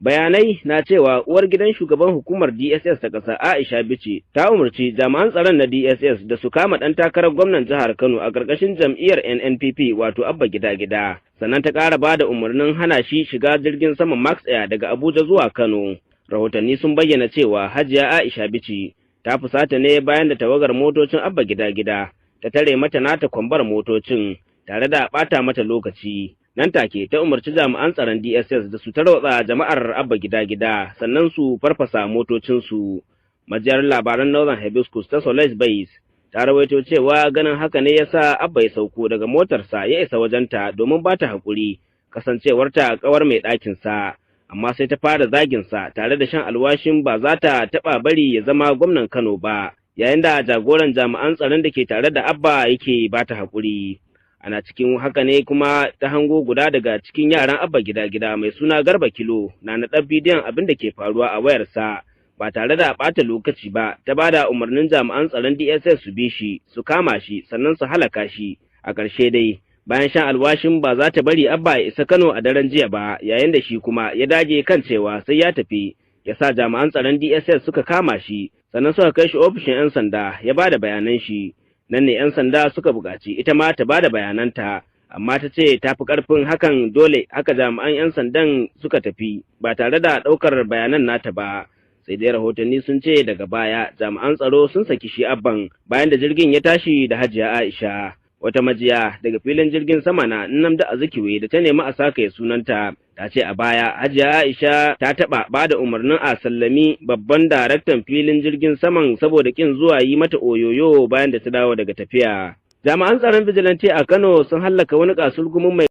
Bayanai na cewa uwar gidan shugaban hukumar DSS ta ƙasa Aisha Bichi ta umarci jami'an tsaron na DSS da su kama ɗan takarar gwamnan jihar Kano a ƙarƙashin jam'iyyar NNPP wato Abba Gida Gida. Sannan ta ƙara ba da umarnin hana shi shiga jirgin saman Max Air daga Abuja zuwa Kano. Rahotanni sun bayyana cewa Hajiya Aisha Bichi ta fusata ne bayan da tawagar motocin Abba Gida Gida ta tare mata nata kwambar motocin tare da ɓata mata lokaci. Nan take ta umarci jami'an tsaron DSS da su tarwatsa jama'ar Abba Gida Gida sannan su farfasa motocinsu. Majiyar labaran Northern Hibiscus ta Solis Base ta rawaito cewa ganin haka ne yasa Abba ya sauko daga motarsa ya isa wajenta domin ba ta haƙuri kasancewarta ƙawar mai ɗakinsa. Amma sai ta fara zaginsa tare da shan alwashin ba za ta taɓa bari ya zama gwamnan Kano ba, yayin da jagoran jami'an tsaron da ke tare da Abba yake ba ta haƙuri. Ana cikin haka ne kuma ta hango guda daga cikin yaran Abba Gida Gida mai suna Garba Kilo na naɗar bidiyon abin da ke faruwa a wayarsa ba tare da ɓata lokaci ba ta ba da umarnin jami'an tsaron DSS su bi shi su kama shi sannan su halaka shi. A ƙarshe dai bayan shan alwashin ba za ta bari Abba ya isa Kano a daren jiya ba, yayin da shi kuma ya dage kan cewa sai ya tafi, ya sa jami'an tsaron DSS suka kama shi sannan suka kai shi ofishin 'yan sanda ya ba da bayanan shi. Nan ne 'yan sanda suka buƙaci ita ma ta bada bayananta, amma ta ce ta fi ƙarfin hakan dole haka jami'an 'yan sandan suka tafi ba tare da ɗaukar bayanan nata ba. Sai dai rahotanni sun ce daga baya jami'an tsaro sun saki shi Abban bayan da jirgin ya tashi da Hajiya Aisha. Wata majiya daga filin jirgin sama na Nnamdi Azikiwe da ta nemi a sakaye sunanta ta ce a baya Hajiya Aisha ta taɓa ba da umarnin a sallami babban daraktan filin jirgin saman saboda ƙin zuwa yi mata oyoyo bayan da ta dawo daga tafiya. Jami'an tsaron vigilante a Kano sun hallaka wani kasurgumin mai